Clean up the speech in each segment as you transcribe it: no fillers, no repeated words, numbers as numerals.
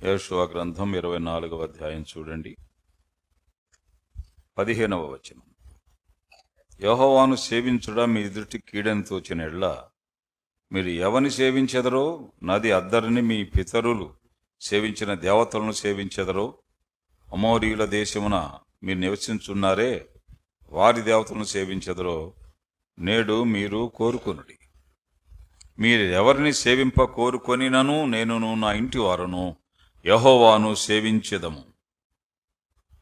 యెషయా గ్రంథం 24వ అధ్యాయం చూడండి, 15వ వచనం. యెహోవాను సేవించుట మీ ఎదుటి కీడని తోచిన ఎడ్ల మీరు ఎవని సేవించెదరో, నది అద్దరిని మీ పితరులు సేవించిన దేవతలను సేవించెదరో, అమోరీయుల దేశమున మీరు నివసించున్నారే వారి దేవతలను సేవించెదరో నేడు మీరు కోరుకొనుడి. మీరు ఎవరిని సేవింప కోరుకొనినను నేనును నా ఇంటి వారును యెహోవాను సేవించెదము.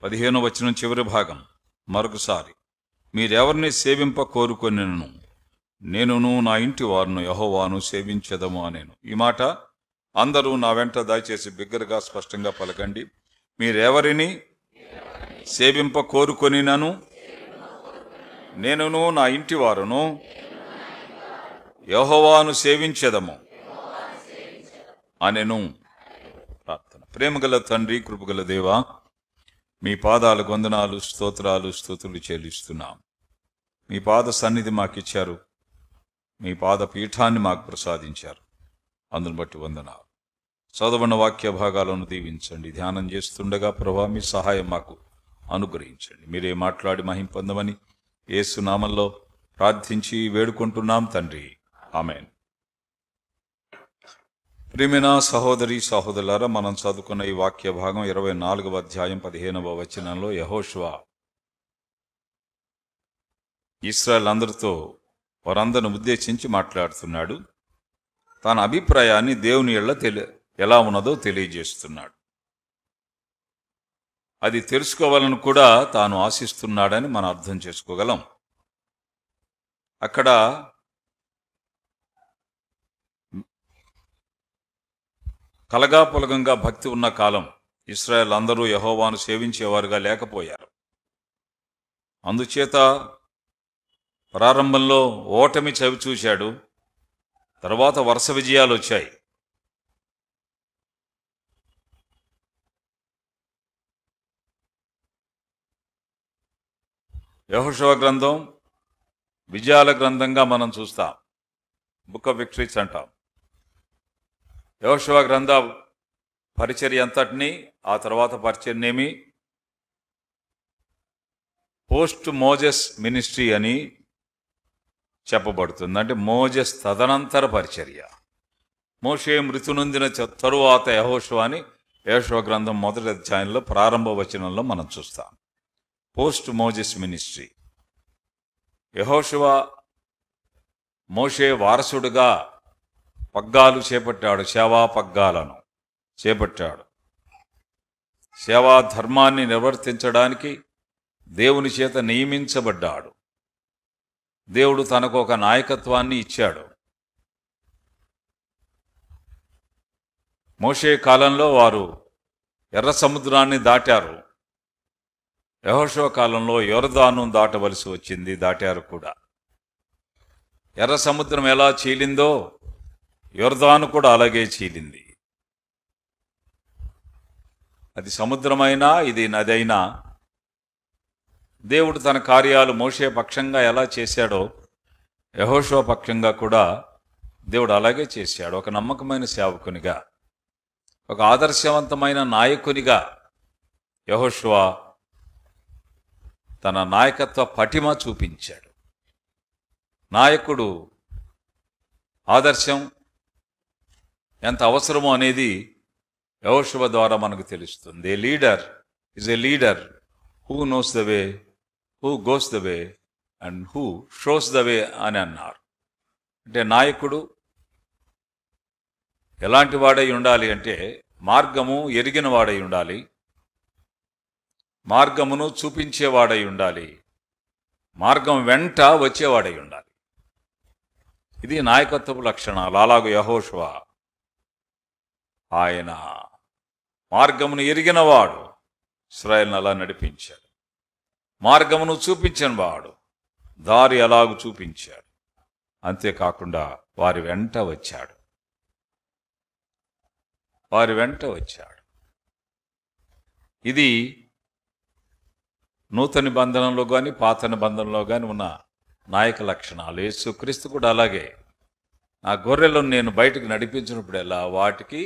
15వ వచనం చివరి భాగం మరొకసారి. మీరెవరిని సేవింప కోరుకొనినను నేనును నా ఇంటి వారును యెహోవాను సేవించెదము అనేను. ఈ మాట అందరూ నా వెంట దయచేసి బిగ్గరగా స్పష్టంగా పలకండి. మీరెవరిని సేవింప కోరుకొనినను నేనును నా ఇంటి వారును యెహోవాను సేవించెదము అనెను. ప్రార్థన. ప్రేమగల తండ్రి, కృపగల దేవా, మీ పాదాలకు వందనాలు, స్తోత్రాలు, స్తుతులు చెల్లిస్తున్నాం. మీ పాద సన్నిధి మాకిచ్చారు, మీ పాద పీఠాన్ని మాకు ప్రసాదించారు. అందును బట్టి వందనాలు. చదవన్న వాక్య భాగాలను దీవించండి. ధ్యానం చేస్తుండగా ప్రభా మీ సహాయం మాకు అనుగ్రహించండి. మీరే మాట్లాడి మహిమ పొందమని యేసు నామంలో ప్రార్థించి వేడుకుంటున్నాం తండ్రి, ఆమేన్. ప్రియమైన సహోదరి సహోదరులారా, మనం చదువుకున్న ఈ వాక్య భాగం 24వ అధ్యాయం 15వ వచనంలో యెహోషువ ఇశ్రాయేలు అందరితో వారందరిని ఉద్దేశించి మాట్లాడుతున్నాడు. తన అభిప్రాయాన్ని దేవుని ఎడల ఎలా ఉన్నదో తెలియజేస్తున్నాడు. అది తెలుసుకోవాలని కూడా తాను ఆశిస్తున్నాడని మనం అర్థం చేసుకోగలం. అక్కడ కలగాపులగంగా భక్తి ఉన్న కాలం ఇశ్రాయేలు అందరూ యెహోవాను సేవించేవారుగా లేకపోయారు. అందుచేత ప్రారంభంలో ఓటమి చవి చూశాడు, తర్వాత వరుస విజయాలు వచ్చాయి. యెహోషువ గ్రంథం విజయాల గ్రంథంగా మనం చూస్తాం. బుక్ ఆఫ్ విక్టరీస్ అంటాం. యెహోషువ గ్రంథ పరిచర్య అంతటినీ, ఆ తర్వాత పరిచర్నేమి పోస్ట్ మోజెస్ మినిస్ట్రీ అని చెప్పబడుతుంది. అంటే మోజెస్ తదనంతర పరిచర్య. మోషే మృతి నొందిన తరువాత యెహోషువ అని యెహోషువ గ్రంథం మొదటి అధ్యాయంలో ప్రారంభ వచనంలో మనం చూస్తాం. Post Moses ministry. యెహోషువ మోషే వారసుడుగా పగ్గాలు చేపట్టాడు, సేవా పగ్గాలను చేపట్టాడు. సేవా ధర్మాన్ని నిర్వర్తించడానికి దేవుని చేత నియమించబడ్డాడు. దేవుడు తనకు ఒక నాయకత్వాన్ని ఇచ్చాడు. మోషే కాలంలో వారు ఎర్ర సముద్రాన్ని దాటారు. యెహోషువ కాలంలో యొర్దాను దాటవలసి వచ్చింది, దాటారు కూడా. ఎర్ర సముద్రం ఎలా చీలిందో యొర్దాను కూడా అలాగే చీలింది. అది సముద్రమైనా ఇది నది అయినా దేవుడు తన కార్యాలు మోషే పక్షంగా ఎలా చేశాడో యెహోషువ పక్షంగా కూడా దేవుడు అలాగే చేశాడు. ఒక నమ్మకమైన సేవకునిగా, ఒక ఆదర్శవంతమైన నాయకునిగా యెహోషువ తన నాయకత్వ పటిమ చూపించాడు. నాయకుడు ఆదర్శం ఎంత అవసరమో అనేది యెహోషువ ద్వారా మనకు తెలుస్తుంది. A leader is a leader who knows the way, who goes the way and who shows the way అని అన్నారు. అంటే నాయకుడు ఎలాంటి వాడై ఉండాలి అంటే మార్గము ఎరిగిన వాడై ఉండాలి, మార్గమును చూపించేవాడై ఉండాలి, మార్గం వెంట వచ్చేవాడై ఉండాలి. ఇది నాయకత్వపు లక్షణాలు. అలాగే యెహోషువ ఆయన మార్గమును ఎరిగినవాడు, ఇశ్రాయేలును అలా నడిపించాడు. మార్గమును చూపించిన వాడు దారి అలాగూ చూపించాడు. అంతేకాకుండా వారి వెంట వచ్చాడు. ఇది నూతన నిబంధనలో కానీ పాత నిబంధనలో కానీ ఉన్న నాయక లక్షణాలు. యేసుక్రీస్తు కూడా అలాగే. నా గొర్రెలను నేను బయటకు నడిపించినప్పుడల్లా వాటికి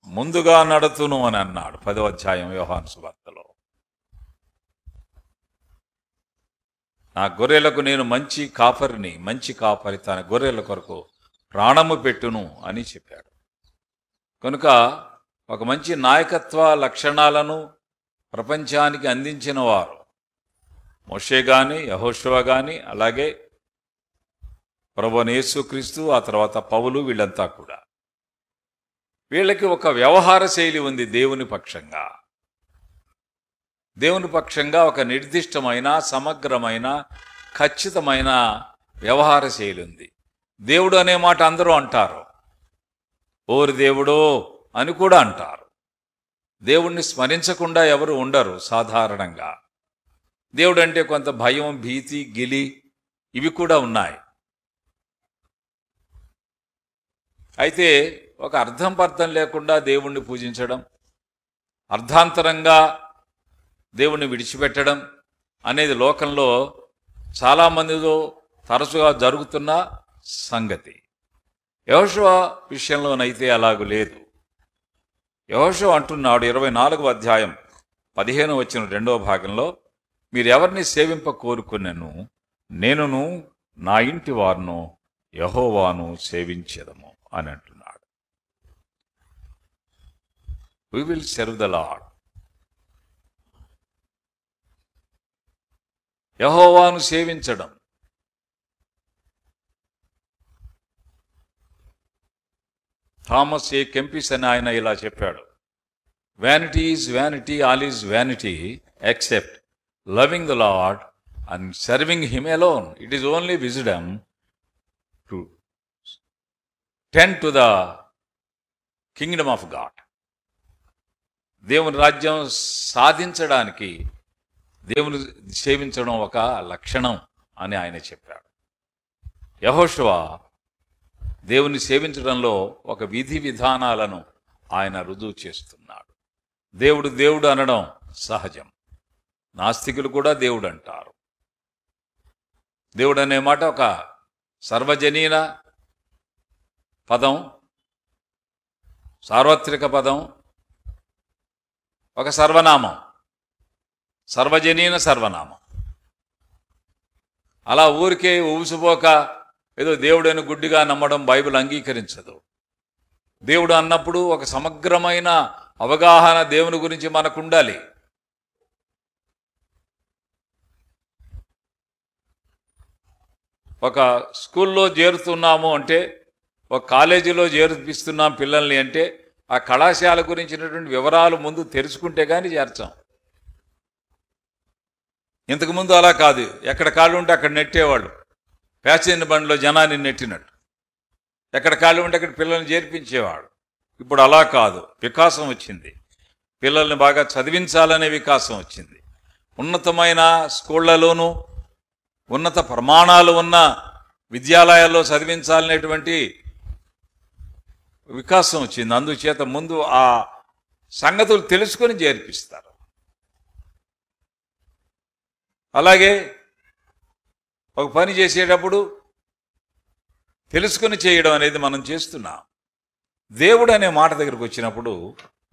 ముందుగా నడుతును అని అన్నాడు 10వ అధ్యాయం యోహాను సువార్తలో. నా గొర్రెలకు నేను మంచి కాపరి తన గొర్రెల కొరకు ప్రాణము పెట్టును అని చెప్పాడు. కనుక ఒక మంచి నాయకత్వ లక్షణాలను ప్రపంచానికి అందించిన వారు మోషే గాని, యెహోషువ గాని, అలాగే ప్రభువైన యేసుక్రీస్తు, ఆ తర్వాత పౌలు, వీళ్ళంతా కూడా వీళ్ళకి ఒక వ్యవహార శైలి ఉంది. దేవుని పక్షంగా ఒక నిర్దిష్టమైన, సమగ్రమైన, ఖచ్చితమైన వ్యవహార శైలి ఉంది. దేవుడు అనే మాట అందరూ అంటారు, ఓరి దేవుడో అని కూడా అంటారు. దేవుణ్ణి స్మరించకుండా ఎవరు ఉండరు సాధారణంగా. దేవుడు అంటే కొంత భయం, భీతి, గిలి ఇవి కూడా ఉన్నాయి. అయితే ఒక అర్థం లేకుండా దేవుణ్ణి పూజించడం, అర్థాంతరంగా దేవుణ్ణి విడిచిపెట్టడం అనేది లోకంలో చాలామందిలో తరచుగా జరుగుతున్న సంగతి. యెహోషువ విషయంలోనైతే అలాగూ లేదు. యెహోషువ అంటున్నాడు 24వ అధ్యాయం 15వ వచనం 2వ భాగంలో, మీరెవరిని సేవింప కోరుకున్నాను, నేనును నా ఇంటి వారును యెహోవాను సేవించెదము అని అంటున్నాడు. We will serve the Lord. యెహోవాను సేవించడం. థామస్ ఏ కెంపిస్ అని ఆయన ఇలా చెప్పాడు, vanity is vanity, all is vanity except loving the lord and serving him alone. It is only wisdom to tend to the Kingdom of God. దేవుని రాజ్యం సాధించడానికి దేవుని సేవించడం ఒక లక్షణం అని ఆయన చెప్పాడు. యెహోషువ దేవుని సేవించడంలో ఒక విధి విధానాలను ఆయన రుజువు చేస్తున్నాడు. దేవుడు అనడం సహజం. నాస్తికులు కూడా దేవుడు అంటారు. దేవుడు అనే మాట ఒక సర్వజనీన పదం, సార్వత్రిక పదం, ఒక సర్వనామం, సర్వజనీన సర్వనామం. అలా ఊరికే ఊసిపోక ఏదో దేవుడని గుడ్డిగా నమ్మడం బైబిల్ అంగీకరించదు. దేవుడు అన్నప్పుడు ఒక సమగ్రమైన అవగాహన దేవుని గురించి మనకు ఉండాలి. ఒక స్కూల్లో చేరుతున్నాము అంటే, ఒక కాలేజీలో చేర్పిస్తున్నాం పిల్లల్ని అంటే, ఆ కళాశాల గురించినటువంటి వివరాలు ముందు తెలుసుకుంటే కానీ చేర్చాం. ఇంతకుముందు అలా కాదు, ఎక్కడ కాళ్ళు ఉంటే అక్కడ నెట్టేవాళ్ళు, ప్యాసింజర్ బండిలో జనాన్ని నెట్టినట్టు. ఎక్కడ కాళ్ళు ఉంటే అక్కడ పిల్లల్ని చేర్పించేవాడు. ఇప్పుడు అలా కాదు, వికాసం వచ్చింది. పిల్లల్ని బాగా చదివించాలనే వికాసం వచ్చింది. ఉన్నతమైన స్కూళ్లలోనూ ఉన్నత ప్రమాణాలు ఉన్న విద్యాలయాల్లో చదివించాలనేటువంటి వికాసం వచ్చింది. అందుచేత ముందు ఆ సంగతులు తెలుసుకొని చేర్పిస్తారు. అలాగే ఒక పని చేసేటప్పుడు తెలుసుకొని చేయడం అనేది మనం చేస్తున్నాం. దేవుడు అనే మాట దగ్గరకు వచ్చినప్పుడు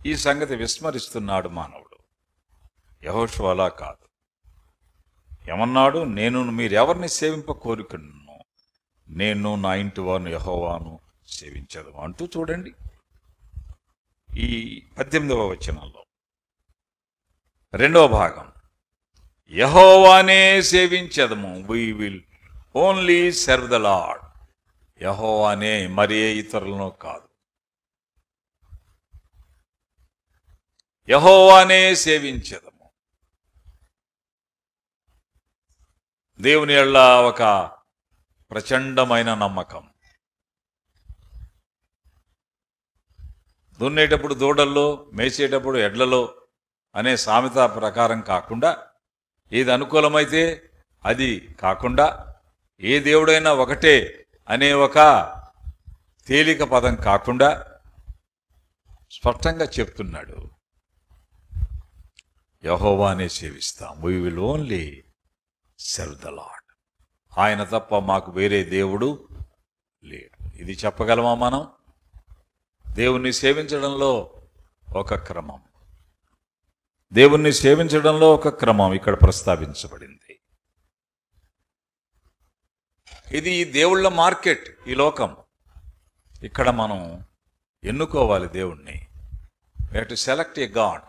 ఈ సంగతి విస్మరిస్తున్నాడు మానవుడు. యెహోషువ అలా కాదు. ఏమన్నాడు? మీరెవరిని సేవింప కోరుకున్నాను, నేను నా ఇంటి వారిని యెహోవాను సేవించదు అంటూ చూడండి ఈ 18వ వచనంలో 2వ భాగం, యెహోవానే సేవించదము, we will only serve the Lord. యెహోవానే, మరి ఏ ఇతరులను కాదు. యెహోవానే సేవించదము. దేవుని యెడల ఒక ప్రచండమైన నమ్మకం. దున్నేటప్పుడు దూడల్లో, మేసేటప్పుడు ఎడ్లలో అనే సామెత ప్రకారం కాకుండా, ఏది అనుకూలమైతే అది కాకుండా, ఏ దేవుడైనా ఒకటే అనే ఒక తేలిక పదం కాకుండా స్పష్టంగా చెప్తున్నాడు, యెహోవానే సేవిస్తాం. We will only serve the Lord. ఆయన తప్ప మాకు వేరే దేవుడు లేడు. ఇది చెప్పగలమా మనం? దేవుణ్ణి సేవించడంలో ఒక క్రమం, దేవుణ్ణి సేవించడంలో ఒక క్రమం ఇక్కడ ప్రస్తావించబడింది. ఇది దేవుళ్ళ మార్కెట్, ఈ లోకం. ఇక్కడ మనం ఎన్నుకోవాలి దేవుణ్ణి. we have to select a God.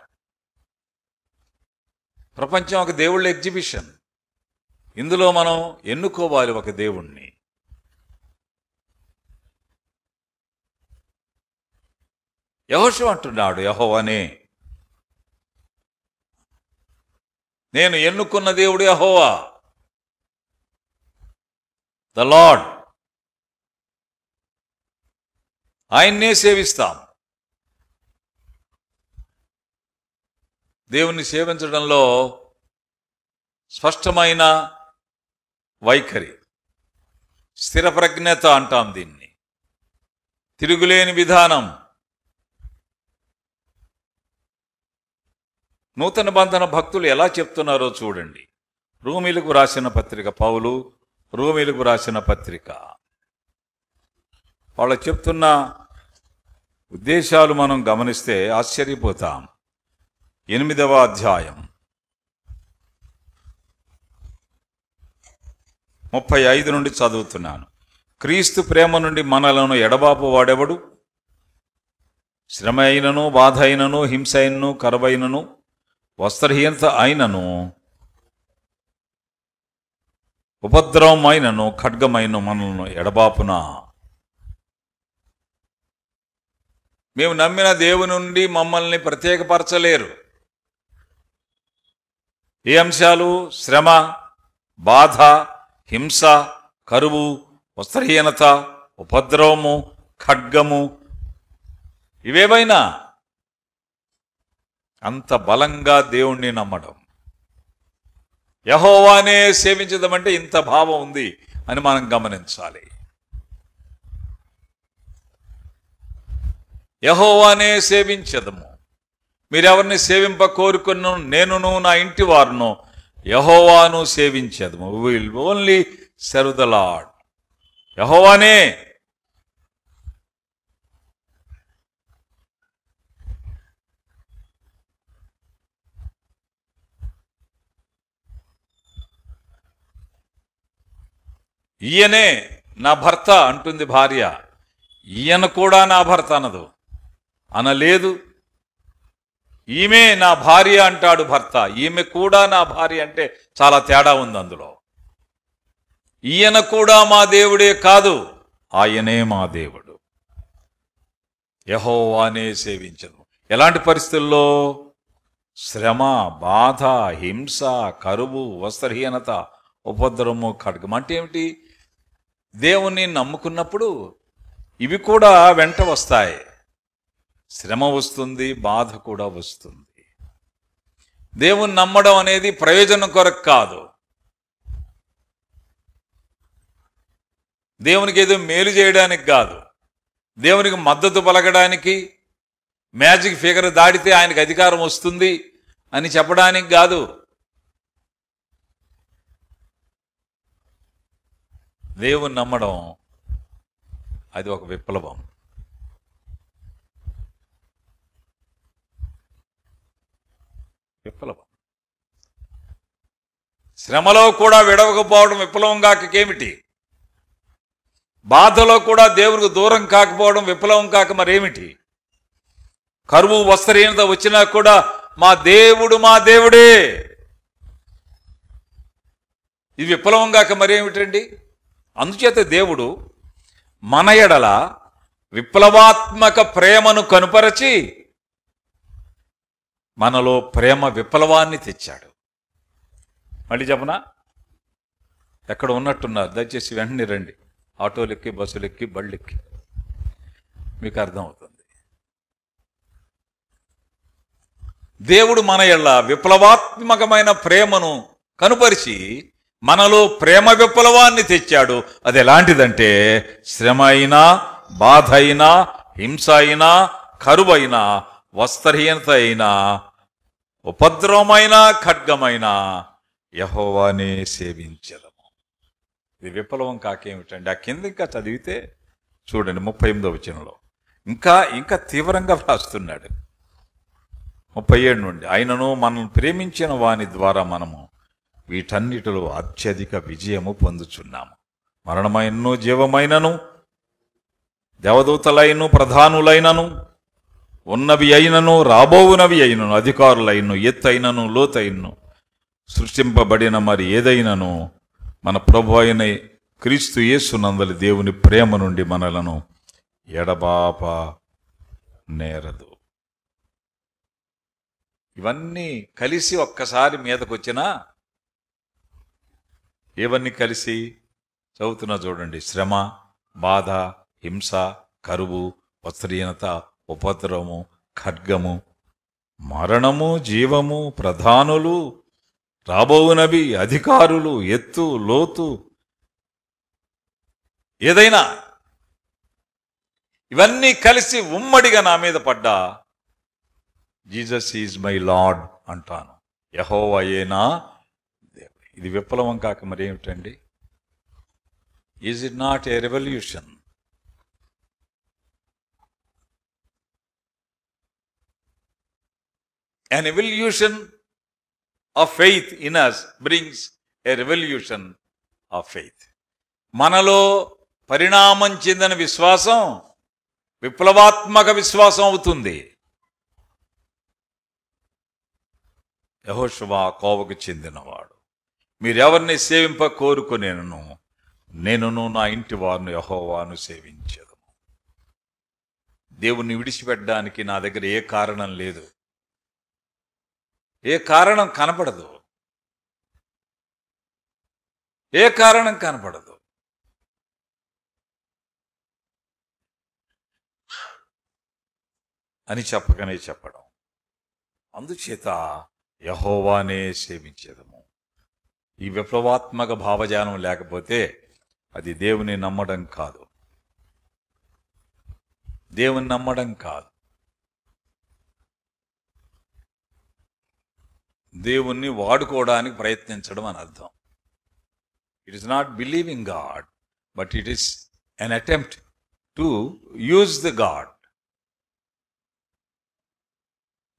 ప్రపంచం ఒక దేవుళ్ళ ఎగ్జిబిషన్. ఇందులో మనం ఎన్నుకోవాలి ఒక దేవుణ్ణి. యెహోషువ అంటున్నాడు, యెహోవానే, నేను ఎన్నుకున్న దేవుడు యెహోవా, ద లార్డ్. ఆయన్నే సేవిస్తాం. దేవుణ్ణి సేవించడంలో స్పష్టమైన వైఖరి, స్థిర ప్రజ్ఞత అంటాం దీన్ని, తిరుగులేని విధానం. నూతన బంధన భక్తులు ఎలా చెప్తున్నారో చూడండి. రోమీయులకు రాసిన పత్రిక, పౌలు రోమీయులకు రాసిన పత్రిక, వాళ్ళు చెప్తున్న ఉద్దేశాలు మనం గమనిస్తే ఆశ్చర్యపోతాం. 8వ అధ్యాయం 35 నుండి చదువుతున్నాను. క్రీస్తు ప్రేమ నుండి మనలను ఎడబాపు వాడెవడు? శ్రమ అయినను, బాధ అయినను, హింస అయినను, కరువైనను, వస్త్రహీనత అయినను, ఉపద్రవం అయినను, ఖడ్గమైన మనలను ఎడబాపునా? మేము నమ్మిన దేవుని నుండి మమ్మల్ని ప్రత్యేకపరచలేరు. ఏ అంశాలు? శ్రమ, బాధ, హింస, కరువు, వస్త్రహీనత, ఉపద్రవము, ఖడ్గము, ఇవేవైనా అంత బలంగా దేవుణ్ణి నమ్మడం, యెహోవానే సేవించడమంటే ఇంత భావం ఉంది అని మనం గమనించాలి. యెహోవానే సేవించదము. మీరెవరిని సేవింప కోరుకును, నేనును నా ఇంటి వారును యెహోవాను సేవించదము. We will only serve the Lord. యెహోవానే. ఈయనే నా భర్త అంటుంది భార్య. ఈయన కూడా నా భర్త అనదు, అనలేదు. ఈమె నా భార్య అంటాడు భర్త, ఈమె కూడా నా భార్య అంటే చాలా తేడా ఉంది అందులో. ఈయన కూడా మా దేవుడే కాదు, ఆయనే మా దేవుడు. యెహోవానే సేవించదు. ఎలాంటి పరిస్థితుల్లో? శ్రమ, బాధ, హింస, కరువు, వస్త్రహీనత, ఉపద్రవము, ఖడ్గం. అంటే ఏమిటి? దేవుణ్ణి నమ్ముకున్నప్పుడు ఇవి కూడా వెంట వస్తాయి. శ్రమ వస్తుంది, బాధ కూడా వస్తుంది. దేవుణ్ణి నమ్మడం అనేది ప్రయోజనం కొరకు కాదు, దేవునికి ఏదో మేలు చేయడానికి కాదు, దేవునికి మద్దతు పలకడానికి, మ్యాజిక్ ఫిగర్ దాటితే ఆయనకు అధికారం వస్తుంది అని చెప్పడానికి కాదు. దేవుణ్ణి నమ్మడం అది ఒక విప్లవం. విప్లవం. శ్రమలో కూడా విడవకపోవడం విప్లవం కాకేమిటి? బాధలో కూడా దేవునికి దూరం కాకపోవడం విప్లవం కాక మరేమిటి? కరువు, వస్త్రహీనత వచ్చినా కూడా మా దేవుడు మా దేవుడే, ఇది విప్లవం కాక మరేమిటండి? అందుచేత దేవుడు మన ఎడల విప్లవాత్మక ప్రేమను కనుపరచి మనలో ప్రేమ విప్లవాన్ని తెచ్చాడు. మళ్ళీ చెప్పనా? ఎక్కడ ఉన్నట్టున్నారు, దయచేసి వెంటనే రండి. ఆటోలెక్కి, బస్సులెక్కి, బళ్ళెక్కి, మీకు అర్థమవుతుంది. దేవుడు మన ఎడల విప్లవాత్మకమైన ప్రేమను కనుపరిచి మనలో ప్రేమ విప్లవాన్ని తెచ్చాడు. అది ఎలాంటిదంటే, శ్రమ అయినా, బాధ అయినా, హింస అయినా, కరువైనా, వస్త్రహీనత అయినా, ఉపద్రవమైన, ఖడ్గమైన యెహోవానే సేవించదము. ఇది విప్లవం కాకేమిటండి? ఆ కింద ఇంకా చదివితే చూడండి 38వ వచనంలో, ఇంకా ఇంకా తీవ్రంగా వ్రాస్తున్నాడు 37 నుండి. ఆయనను మనల్ని ప్రేమించిన వాని ద్వారా మనము వీటన్నిటిలో అత్యధిక విజయము పొందుచున్నాము. మరణమైనను జీవమైనను దేవదూతలైనను ప్రధానులైనను ఉన్నవి అయినను రాబోవునవి అయినను అధికారులైనను ఎత్తైనను లోతైనను సృష్టింపబడిన మరి ఏదైనను మన ప్రభు అయిన క్రీస్తు యేసునందలి దేవుని ప్రేమ నుండి మనలను ఎడబాప నేరదు. ఇవన్నీ కలిసి ఒక్కసారి మీదకొచ్చినా ఇవన్నీ కలిసి చదువుతున్నా చూడండి. శ్రమ, బాధ, హింస, కరువు, వస్త్రహీనత, ఉపద్రవము, ఖడ్గము, మరణము, జీవము, ప్రధానులు, రాబోవునవి, అధికారులు, ఎత్తు, లోతు, ఏదైనా ఇవన్నీ కలిసి ఉమ్మడిగా నా మీద పడ్డా జీసస్ ఈజ్ మై లార్డ్ అంటాను. యెహోవాయేనా. ఇది విప్లవం కాక మరేమిటండి? Is it not a revolution? An evolution of faith in us brings a revolution of faith. మనలో పరిణామం చెందిన విశ్వాసం విప్లవాత్మక విశ్వాసం అవుతుంది. యెహోషువ కోవకు చెందినవాడు. మీరెవరిని సేవింప కోరుకునేను, నేనును నా ఇంటి వారిని యెహోవాను సేవించెదము. దేవుణ్ణి విడిచిపెట్టడానికి నా దగ్గర ఏ కారణం లేదు, ఏ కారణం కనపడదు, ఏ కారణం కనపడదు. అని చెప్పకనే చెప్పడం. అందుచేత యెహోవానే సేవించేదము. ఈ విప్లవాత్మక భావజానం లేకపోతే అది దేవుని నమ్మడం కాదు, దేవుని నమ్మడం కాదు. దేవుణ్ణి వాడుకోవడానికి ప్రయత్నించడం అని అర్థం. It is not believing God, but it is an attempt to use the God.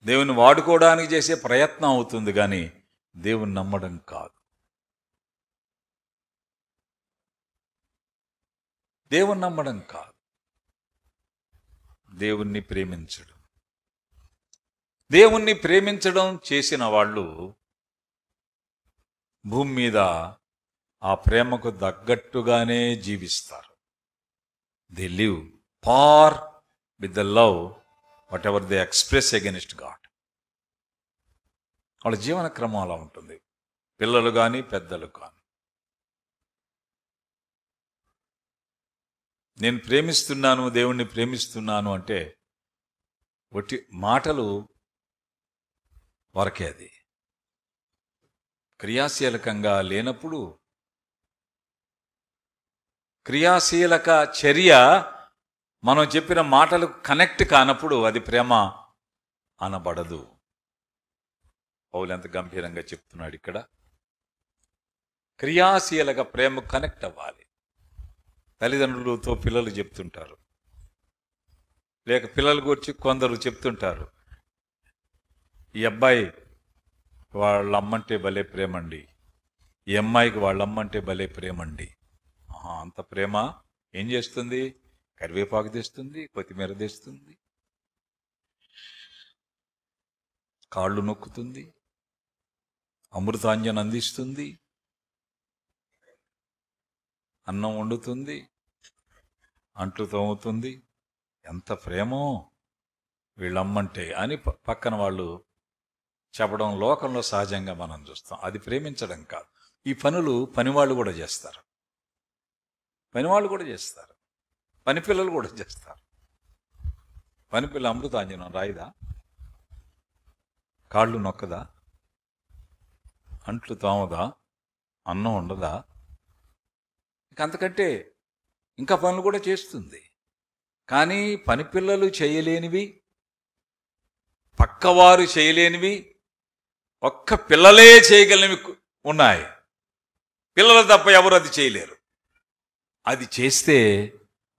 దేవుని వాడుకోవడానికి చేసే ప్రయత్నం అవుతుంది, కానీ దేవుని నమ్మడం కాదు. దేవుని నమ్మడం కాదు, దేవుణ్ణి ప్రేమించడం. దేవుణ్ణి ప్రేమించడం చేసిన వాళ్ళు భూమి మీద ఆ ప్రేమకు తగ్గట్టుగానే జీవిస్తారు. They live for with the love whatever they express against God. వాళ్ళ జీవన క్రమం అలా ఉంటుంది, పిల్లలు కానీ పెద్దలు కానీ. నేను ప్రేమిస్తున్నాను, దేవుణ్ణి ప్రేమిస్తున్నాను అంటే ఒట్టి మాటలు వరకే. అది క్రియాశీలకంగా లేనప్పుడు, క్రియాశీలక చర్య మనం చెప్పిన మాటలు కనెక్ట్ కానప్పుడు అది ప్రేమ అనబడదు. పౌలు ఎంత గంభీరంగా చెప్తున్నాడు ఇక్కడ. క్రియాశీలక ప్రేమ కనెక్ట్ అవ్వాలి. తల్లిదండ్రులతో పిల్లలు చెప్తుంటారు, లేక పిల్లల గురించి కొందరు చెప్తుంటారు, ఈ అబ్బాయి వాళ్ళమ్మంటే భలే ప్రేమండి, ఈ అమ్మాయికి వాళ్ళమ్మంటే భలే ప్రేమండి. అంత ప్రేమ ఏం చేస్తుంది? కరివేపాకు తెస్తుంది, కొత్తిమీర తెస్తుంది, కాళ్ళు నొక్కుతుంది, అమృతాంజనం అందిస్తుంది, అన్నం వండుతుంది, అంట్లు తోముతుంది. ఎంత ప్రేమో వీళ్ళమ్మంటే అని పక్కన వాళ్ళు చెప్పడం లోకంలో సహజంగా మనం చూస్తాం. అది ప్రేమించడం కాదు. ఈ పనులు పనివాళ్ళు కూడా చేస్తారు, పనివాళ్ళు కూడా చేస్తారు, పని పిల్లలు కూడా చేస్తారు. పని పిల్ల అమృతాంజనం రాయిదా, కాళ్ళు నొక్కదా, అంట్లు తోమదా, అన్నం ఉండదా, అంతకంటే ఇంకా పనులు కూడా చేస్తుంది. కానీ పని పిల్లలు చేయలేనివి, పక్కవారు చేయలేనివి, ఒక్క పిల్లలే చేయగలిగినవి ఉన్నాయి. పిల్లలు తప్ప ఎవరు అది చేయలేరు. అది చేస్తే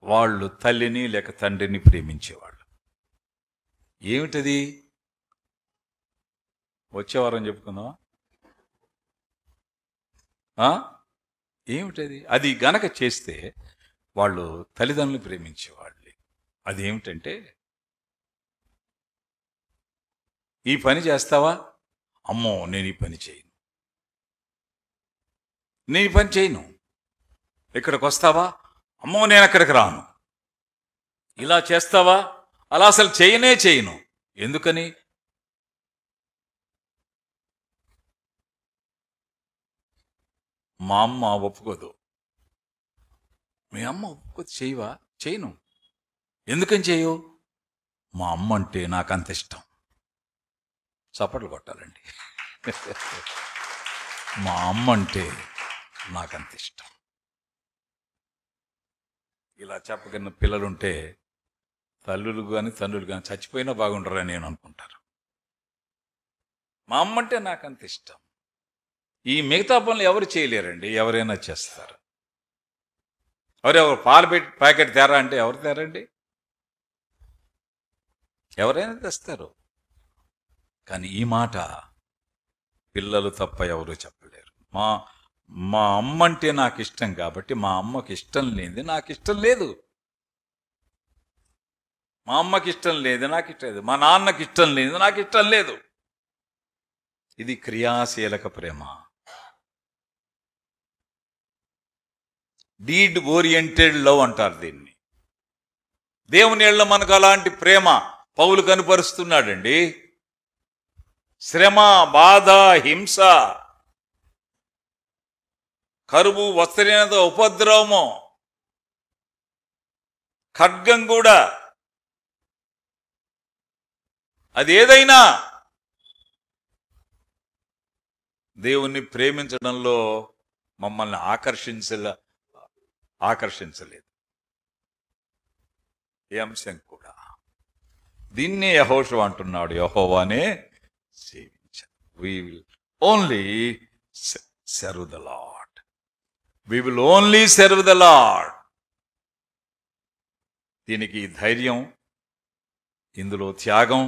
వాళ్ళు తల్లిని లేక తండ్రిని ప్రేమించేవారు. ఏమిటది? వచ్చేవారం చెప్పుకుందామా? ఏమిటది? అది గనక చేస్తే వాళ్ళు తల్లిదండ్రులు ప్రేమించేవాళ్ళు. అది ఏమిటంటే, ఈ పని చేస్తావా? అమ్మో నేను ఈ పని చేయను, నేను ఈ పని చేయను. ఇక్కడికి వస్తావా? అమ్మో నేను అక్కడికి రాను. ఇలా చేస్తావా? అలా అసలు చేయనే చేయను. ఎందుకని? మా అమ్మ ఒప్పుకోదు. మీ అమ్మ ఒప్పుకోదు, చేయవా? చేయను. ఎందుకని చేయవు? మా అమ్మ అంటే నాకు అంత ఇష్టం. చప్పట్లు కొట్టాలండి. మా అమ్మ అంటే నాకంత ఇష్టం. ఇలా చెప్పగలిగిన పిల్లలుంటే తల్లులు కానీ తండ్రులు కానీ చచ్చిపోయినా బాగుండరని నేను అనుకుంటారు. మా అమ్మ అంటే నాకంత ఇష్టం. ఈ మిగతా పనులు ఎవరు చేయలేరండి, ఎవరైనా చేస్తారు. ఎవరెవరు పాలు ప్యాకెట్ తేరా అంటే ఎవరు తేరండి? ఎవరైనా తెస్తారు. కానీ ఈ మాట పిల్లలు తప్ప ఎవరు చెప్పలేరు. మా అమ్మ అంటే నాకు ఇష్టం కాబట్టి మా అమ్మకి ఇష్టం లేనిది నాకు ఇష్టం లేదు. మా అమ్మకి ఇష్టం లేదు నాకు ఇష్టం లేదు. మా నాన్నకి ఇష్టం లేదు నాకు ఇష్టం లేదు. ఇది క్రియాశీలక ప్రేమ, డీడ్ ఓరియంటెడ్ లవ్ అంటారు దీన్ని. దేవుని ఏళ్ళ మనకు అలాంటి ప్రేమ పౌలు కనుపరుస్తున్నాడండి. శ్రమ, బాధ, హింస, కరువు, వస్త్రహీనత, ఉపద్రవము, ఖడ్గం కూడా, అది ఏదైనా దేవుణ్ణి ప్రేమించడంలో మమ్మల్ని ఆకర్షించలేదు. ఏ అంశం కూడా. దీన్నే యెహోషువ అంటున్నాడు, యెహోవానే సేవించండి. We will only serve the Lord. We will only serve the Lord. దీనికి ధైర్యం, ఇందులో త్యాగం,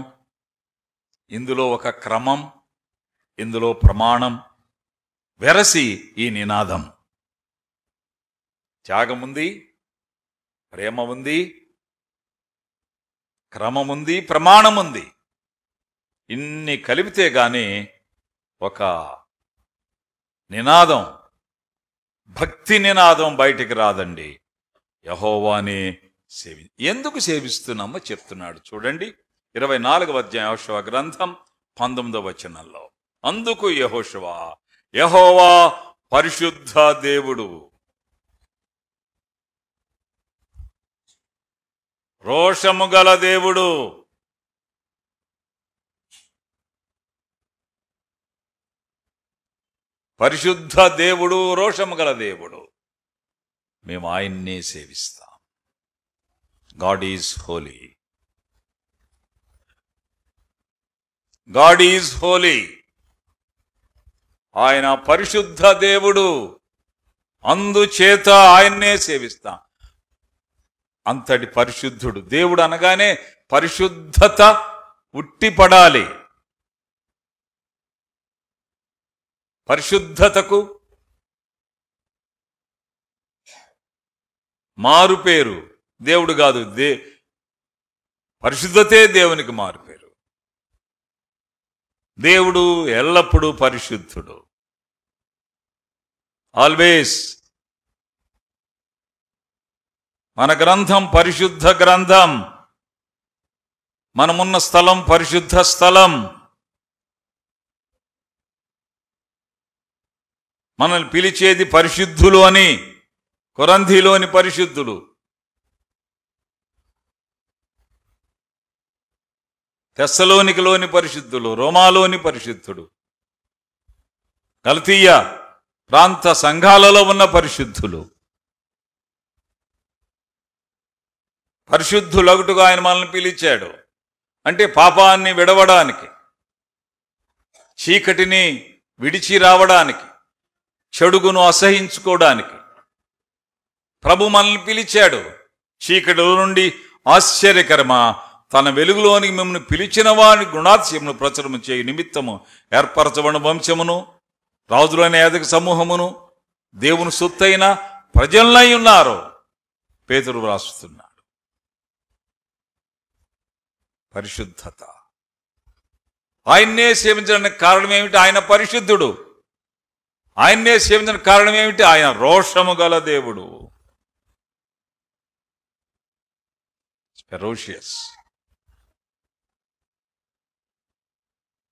ఇందులో ఒక క్రమం, ఇందులో ప్రమాణం, వెరసి ఈ నినాదం. త్యాగం ఉంది, ప్రేమ ఉంది, క్రమం ఉంది, ప్రమాణం ఉంది. ఇన్ని కలిపితే గాని ఒక నినాదం, భక్తి నినాదం బయటికి రాదండి. యెహోవాని ఎందుకు సేవిస్తున్నామో చెప్తున్నాడు చూడండి. 24వ అధ్యాయం యెహోషువ గ్రంథం 19వ వచనంలో, అందుకు యెహోషువ, యెహోవా పరిశుద్ధ దేవుడు, రోషము గల దేవుడు, పరిశుద్ధ దేవుడు, రోషము గల దేవుడు. మేము ఆయన్నే సేవిస్తాం. God is holy. God is holy. ఆయన పరిశుద్ధ దేవుడు, అందుచేత ఆయన్నే సేవిస్తాం. అంతటి పరిశుద్ధుడు దేవుడు అనగానే పరిశుద్ధత ఉట్టిపడాలి. పరిశుద్ధతకు మారు పేరు దేవుడు కాదు, పరిశుద్ధతే దేవునికి మారు పేరు. దేవుడు ఎల్లప్పుడూ పరిశుద్ధుడు, ఆల్వేస్. మన గ్రంథం పరిశుద్ధ గ్రంథం, మనమున్న స్థలం పరిశుద్ధ స్థలం. మనల్ని పిలిచేది పరిశుద్ధులు అని, కొరంథీలోని పరిశుద్ధులు, తెస్సలోనికలోని పరిశుద్ధులు, రోమాలోని పరిశుద్ధుడు, గలతీయ ప్రాంత సంఘాలలో ఉన్న పరిశుద్ధులు. పరిశుద్ధులగుటగా ఆయన మనల్ని పిలిచాడు. అంటే పాపాన్ని విడవడానికి, చీకటిని విడిచి రావడానికి, చెడుగును అసహించుకోవడానికి ప్రభు మనల్ని పిలిచాడు. చీకటిలో నుండి ఆశ్చర్యకరమా తన వెలుగులోనికి మిమ్మల్ని పిలిచిన వారి గుణాతిశయమును ప్రచురము చేయు నిమిత్తము ఏర్పరచబడిన వంశమును, రాజులైన యాజక సమూహమును, దేవుని సొత్తైన ప్రజలై ఉన్నారు. పేతురు రాస్తున్నాడు. పరిశుద్ధత. ఆయన్నే సేవించడానికి కారణం ఏమిటి? ఆయన పరిశుద్ధుడు. ఆయన్నే సేవించడానికి కారణం ఏమిటి? ఆయన రోషము గల దేవుడు. ఫెరోషియస్,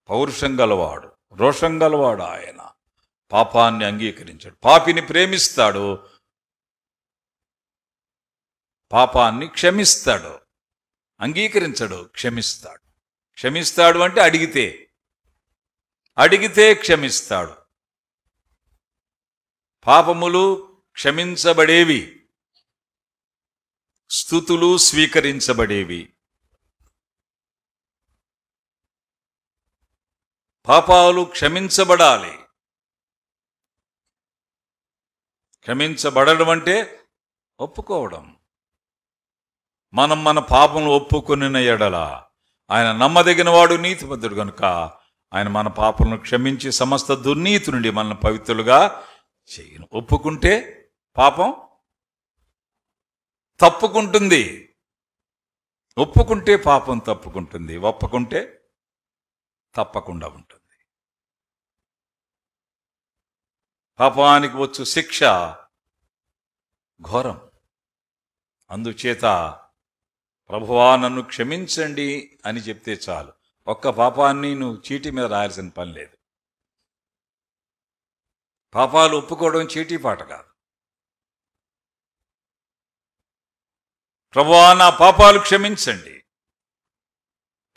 పౌరుషం గలవాడు, రోషం గలవాడు. ఆయన పాపాన్ని అంగీకరించాడు, పాపిని ప్రేమిస్తాడు, పాపాన్ని క్షమిస్తాడు. అంగీకరించడు, క్షమిస్తాడు. క్షమిస్తాడు అంటే అడిగితే క్షమిస్తాడు. పాపములు క్షమించబడేవి, స్తుతులు స్వీకరించబడేవి. పాపాలు క్షమించబడాలి. క్షమించబడడం అంటే ఒప్పుకోవడం. మనం మన పాపములు ఒప్పుకొనిన ఎడల ఆయన నమ్మదగిన వాడు, నీతిమంతుడు కనుక ఆయన మన పాపలను క్షమించి సమస్త దుర్నీతి నుండి మనల్ని పవిత్రులుగా చేయను. ఒప్పుకుంటే పాపం తప్పుకుంటుంది. ఒప్పుకుంటే పాపం తప్పుకుంటుంది, ఒప్పుకుంటే తప్పకుండా ఉంటుంది. పాపానికి వచ్చు శిక్ష ఘోరం. అందుచేత ప్రభువా నన్ను క్షమించండి అని చెప్తే చాలు. ఒక్క పాపాన్ని నువ్వు చీటీ మీద రాయాల్సిన పని లేదు. పాపాలు ఒప్పుకోవడం చీటీ పాట కాదు. ప్రభువా నా పాపాలు క్షమించండి,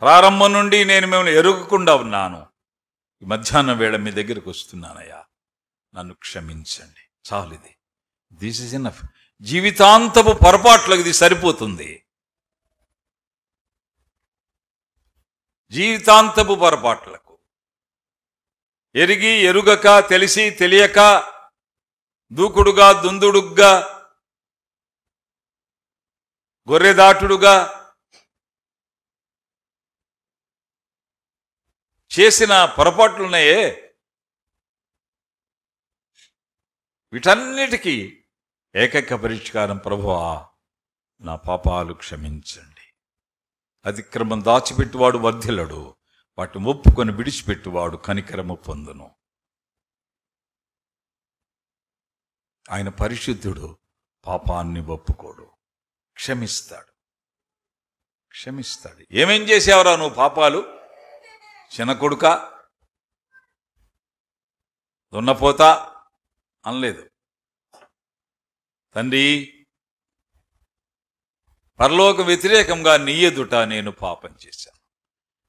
ప్రారంభం నుండి నేను మిమ్మల్ని ఎరుగకుండా ఉన్నాను, ఈ మధ్యాహ్నం వేళ మీ దగ్గరకు వస్తున్నానయ్యా, నన్ను క్షమించండి. చాలు, ఇది దిస్ ఇస్ ఎనఫ్. జీవితాంతపు పొరపాట్లకు ఇది సరిపోతుంది. జీవితాంతపు పొరపాట్లకు, ఎరిగి ఎరుగక, తెలిసి తెలియక, దూకుడుగా దుందుడుగ్గా, గొర్రెదాటుడుగా చేసిన పొరపాట్లున్నాయే, వీటన్నిటికీ ఏకైక పరిష్కారం ప్రభువా నా పాపాలు క్షమించండి. అతిక్రమం దాచిపెట్టువాడు వర్ధిల్లడు, వాటిని ఒప్పుకొని విడిచిపెట్టువాడు కనికరము పొందును. ఆయన పరిశుద్ధుడు, పాపాన్ని ఒప్పుకోడు, క్షమిస్తాడు. ఏమేం చేసావురా నువ్వు పాపాలు? చిన్న కొడుక, దున్నపోతా అనలేదు. తండ్రి, పరలోక వ్యతిరేకంగా నీ ఎదుట నేను పాపం చేశాను,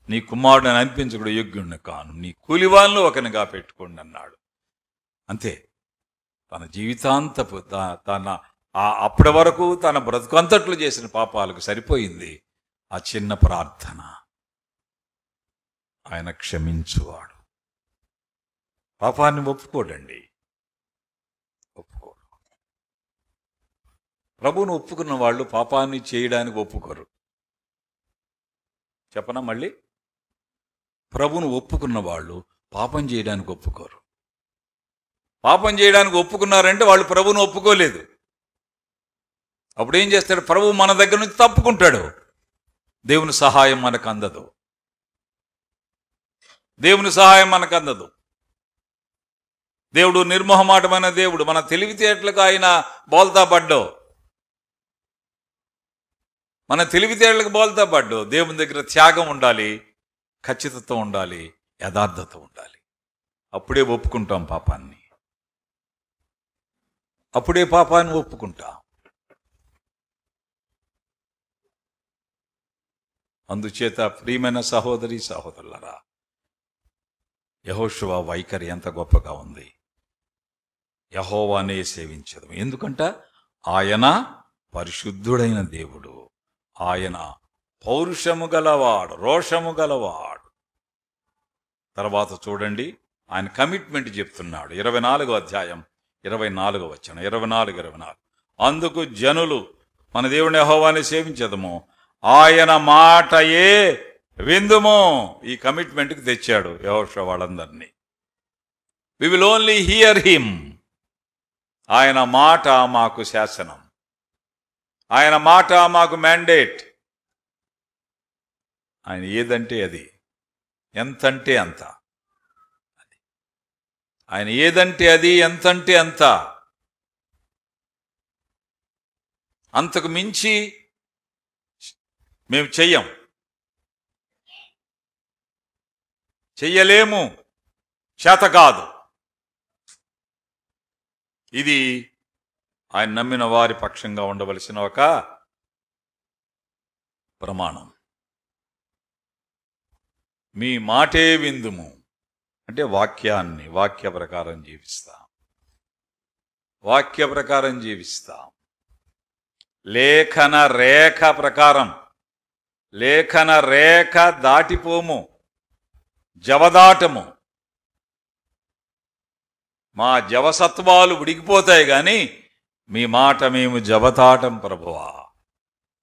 నీ కుమారుడిని అనిపించకుండా యోగ్యుణ్ణి కాను, నీ కూలివాళ్ళను ఒకనిగా పెట్టుకోండి అన్నాడు. అంతే. తన జీవితాంతపు అప్పటి వరకు తన బ్రతుకంతట్లు చేసిన పాపాలకు సరిపోయింది ఆ చిన్న ప్రార్థన. ఆయన క్షమించువాడు. పాపాన్ని ఒప్పుకోడండి, ఒప్పుకోడు. ప్రభువును ఒప్పుకున్న వాళ్ళు పాపాన్ని చేయడానికి ఒప్పుకోరు. చెప్పనా మళ్ళీ? ప్రభువును ఒప్పుకున్న వాళ్ళు పాపం చేయడానికి ఒప్పుకోరు. పాపం చేయడానికి ఒప్పుకున్నారంటే వాళ్ళు ప్రభువును ఒప్పుకోలేదు. అప్పుడు ఏం చేస్తాడు? ప్రభువు మన దగ్గర నుంచి తప్పుకుంటాడు. దేవుని సహాయం మనకు అందదు. దేవుని సహాయం మనకు అందదు. దేవుడు నిర్మోహమాటమైన దేవుడు. మన తెలివితేటలకు ఆయన బోల్తా పడ్డావు. మన తెలివితేటలకు బోల్తా పడ్డావు. దేవుని దగ్గర త్యాగం ఉండాలి, ఖచ్చితత్వం ఉండాలి, యథార్థత ఉండాలి. అప్పుడే ఒప్పుకుంటాం పాపాన్ని. అప్పుడే పాపాన్ని ఒప్పుకుంటాం. అందుచేత ప్రియమైన సహోదరి సహోదరులారా, యెహోషువ వైఖరి ఎంత గొప్పగా ఉంది. యెహోవానే సేవించదు. ఎందుకంట ఆయన పరిశుద్ధుడైన దేవుడు, ఆయన పౌరుషము గలవాడు, రోషము గలవాడు. తర్వాత చూడండి, ఆయన కమిట్మెంట్ చెప్తున్నాడు. 24వ అధ్యాయం 24వ వచనం, 24. అందుకు జనులు మన దేవుని యెహోవానే సేవించదము, ఆయన మాటయే విందుము. ఈ కమిట్మెంట్కి తెచ్చాడు యెహోషువ వాళ్ళందరినీ. We will only hear him. ఆయన మాట మాకు శాసనం, ఆయన మాట మాకు మ్యాండేట్. ఆయన ఏదంటే అది, ఎంతంటే అంత. ఆయన ఏదంటే అది, ఎంతంటే అంత. అంతకు మించి మేము చెయ్యలేము, చేత కాదు. ఇది ఆయన నమ్మిన వారి పక్షంగా ఉండవలసిన ఒక ప్రమాణం. మీ మాటే విందుము అంటే వాక్య ప్రకారం జీవిస్తాం, వాక్య ప్రకారం జీవిస్తాం. లేఖన రేఖ ప్రకారం, లేఖన రేఖ దాటిపోము, జవదాటము. మా జవసత్వాలు ఉడికిపోతాయి కానీ మీ మాట మేము జవదాటం ప్రభువా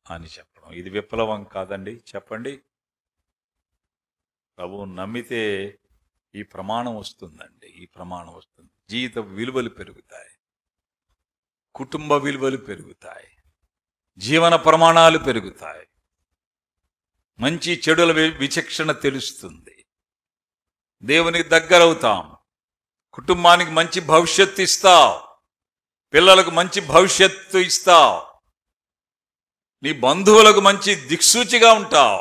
అని చెప్పడం. ఇది విప్లవం కాదండి? చెప్పండి. ప్రభువు నమ్మితే ఈ ప్రమాణం వస్తుందండి, ఈ ప్రమాణం వస్తుంది. జీవిత విలువలు పెరుగుతాయి, కుటుంబ విలువలు పెరుగుతాయి, జీవన ప్రమాణాలు పెరుగుతాయి, మంచి చెడుల విచక్షణ తెలుస్తుంది, దేవునికి దగ్గరవుతాం, కుటుంబానికి మంచి భవిష్యత్తు ఇస్తావు, పిల్లలకు మంచి భవిష్యత్తు ఇస్తావు, నీ బంధువులకు మంచి దిక్సూచిగా ఉంటావు.